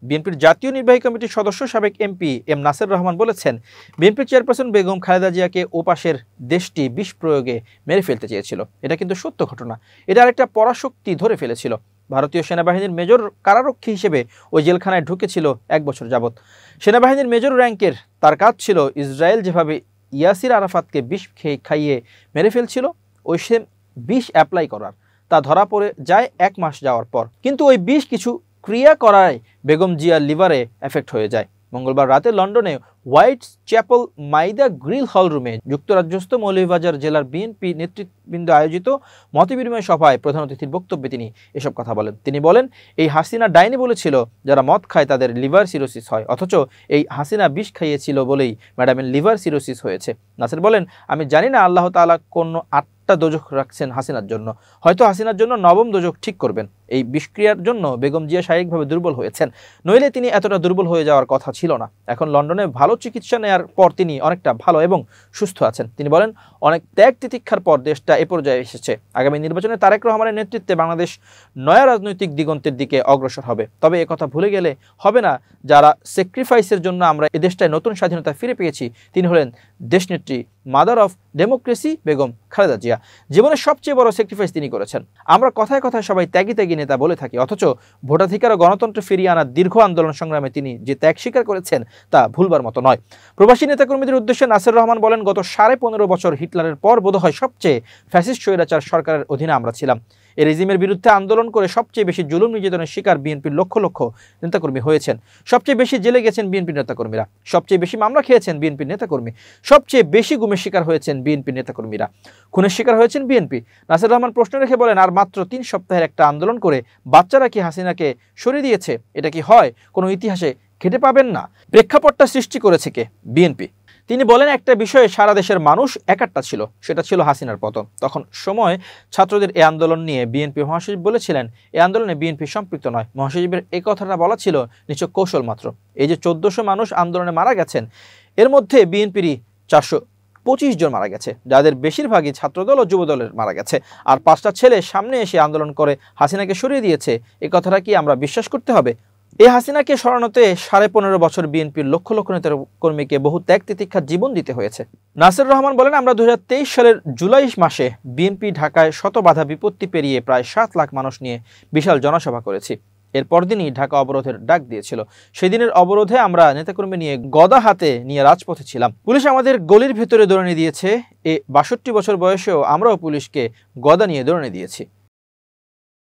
বিএনপির জাতীয় নির্বাহী কমিটির সদস্য সাবেক এমপি এম নাসের রহমান বলেছেন, বিএনপির চেয়ারপারসন বেগম খালেদা জিয়াকে ওপাশের দেশটি বিষ প্রয়োগে মেরে ফেলতে চেয়েছিল। এটা কিন্তু সত্য ঘটনা। এটা আরেকটা পরাশক্তি ধরে ফেলেছিল। ভারতীয় সেনাবাহিনীর মেজর কারারক্ষী হিসেবে ওই জেলখানায় ঢুকেছিল 1 বছর যাবৎ। সেনাবাহিনীর মেজর র্যাঙ্কের তার কাজ ছিল ইসরায়েল যেভাবে ইয়াসির আরাফাতকে বিষ খাইয়ে মেরে ফেলছিল, ওই সেম বিষ অ্যাপ্লাই করার। তা ধরা পড়ে যায় 1 মাস যাওয়ার পর। কিন্তু ওই বিষ কিছু ক্রিয়া করায় বেগম জিয়ার লিভারে এফেক্ট হয়ে যায়। মঙ্গলবার রাতে লন্ডনে হোয়াইট চ্যাপেল মাইদা গ্রিল হল রুমে যুক্তরাজ্যস্থ মৌলভীবাজার জেলার বিএনপি নেতৃবৃন্দ আয়োজিত মতবিনিময় সভায় প্রধান অতিথির বক্তব্যে তিনি এসব কথা বলেন। তিনি বলেন, এই হাসিনা ডাইনি বলেছিল যারা মদ খায় তাদের লিভার সিরোসিস হয়, অথচ এই হাসিনা বিষ খাইয়েছিল বলেই ম্যাডামের লিভার সিরোসিস হয়েছে। নাসের বলেন, আমি জানি না আল্লাহ তাআলা কোন 8টা দোজখ রাখছেন হাসিনার জন্য, হয়তো হাসিনার জন্য 9ম দোজখ ঠিক করবেন। এই বিষক্রিয়ার জন্য বেগম জিয়া শারীরিকভাবে দুর্বল হয়েছেন, নইলে তিনি এতটা দুর্বল হয়ে যাওয়ার কথা ছিল না। এখন লন্ডনে ভালো চিকিৎসা নেয়ার পর তিনি অনেকটা ভালো এবং সুস্থ আছেন। তিনি বলেন, অনেক ত্যাগ তিতিক্ষার পর দেশটা এ পর্যায়ে এসেছে। আগামী নির্বাচনে তারেক রহমানের নেতৃত্বে বাংলাদেশ নয়া রাজনৈতিক দিগন্তের দিকে অগ্রসর হবে। তবে একথা ভুলে গেলে হবে না, যারা স্যাক্রিফাইসের জন্য আমরা এ দেশটায় নতুন স্বাধীনতা ফিরে পেয়েছি তিনি হলেন দেশনেত্রী, mother of democracy Begum Khaleda Zia. জীবনের সবচেয়ে বড় স্যাক্রিফাইস তিনি করেছেন। আমরা কথায় কথায় সবাই ত্যাগী ত্যাগী নেতা বলে থাকি, অথচ ভোটাধিকার ও গণতন্ত্র ফিরিয়ে আনার দীর্ঘ আন্দোলন সংগ্রামে তিনি যে ত্যাগ স্বীকার করেছেন তা ভুলবার মতো নয়। প্রবাসী নেতাকর্মীদের উদ্দেশ্যে নাসের রহমান বলেন, গত 15.5 বছর হিটলারের পর বোধহয় সবচেয়ে ফ্যাসিস্ট স্বৈরাচার সরকারের অধীনে আমরা ছিলাম। এই রেজিমের বিরুদ্ধে আন্দোলন করে সবচেয়ে বেশি জুলুম নির্যাতনের শিকার বিএনপির লক্ষ লক্ষ নেতাকর্মী হয়েছেন। সবচেয়ে বেশি জেলে গেছেন বিএনপির নেতাকর্মীরা, সবচেয়ে বেশি মামলা খেয়েছেন বিএনপির নেতাকর্মী, সবচেয়ে বেশি গুমের শিকার হয়েছেন বিএনপির নেতাকর্মীরা, খুনের শিকার হয়েছেন বিএনপি। নাসের রহমান প্রশ্ন রেখে বলেন, আর মাত্র 3 সপ্তাহের একটা আন্দোলন করে বাচ্চারা কি হাসিনাকে সরিয়ে দিয়েছে? এটা কি হয় কোনো ইতিহাসে ঘেটে পাবেন না? প্রেক্ষাপটটা সৃষ্টি করেছে কে? বিএনপি। তিনি বলেন, একটা বিষয়ে সারা দেশের মানুষ একাট্টা ছিল, সেটা ছিল হাসিনার পতন। তখন সময় ছাত্রদের এই আন্দোলন নিয়ে বিএনপি মহাসচিব বলেছিলেন, এই আন্দোলনে বিএনপি সম্পৃক্ত নয়। মহাসচিবের এই কথাটা বলা ছিল নিছক কৌশল মাত্র। এই যে 1400 মানুষ আন্দোলনে মারা গেছেন, এর মধ্যে বিএনপিরই 425 জন মারা গেছে, যাদের বেশিরভাগই ছাত্রদল ও যুবদলের মারা গেছে। আর 5টা ছেলে সামনে এসে আন্দোলন করে হাসিনাকে সরিয়ে দিয়েছে, এই কথাটা কি আমরা বিশ্বাস করতে হবে? এই হাসিনাকে সরানোতে 15.5 বছর বিএনপির লক্ষ লক্ষ নেতার কর্মীকে বহু ত্যাগ তিতিক্ষার জীবন দিতে হয়েছে। নাসের রহমান বলেন, আমরা 2023 সালের জুলাই মাসে বিএনপি ঢাকায় শত বাধা বিপত্তি পেরিয়ে প্রায় 7 লাখ মানুষ নিয়ে বিশাল জনসভা করেছি। এর পরদিনই ঢাকা অবরোধের ডাক দিয়েছিল। সেদিনের অবরোধে আমরা নেতাকর্মী নিয়ে গদা হাতে নিয়ে রাজপথে ছিলাম। পুলিশ আমাদের গলির ভেতরে দৌড়ানি দিয়েছে। 62 বছর বয়সেও আমরাও পুলিশকে গদা নিয়ে দৌড়ানি দিয়েছি।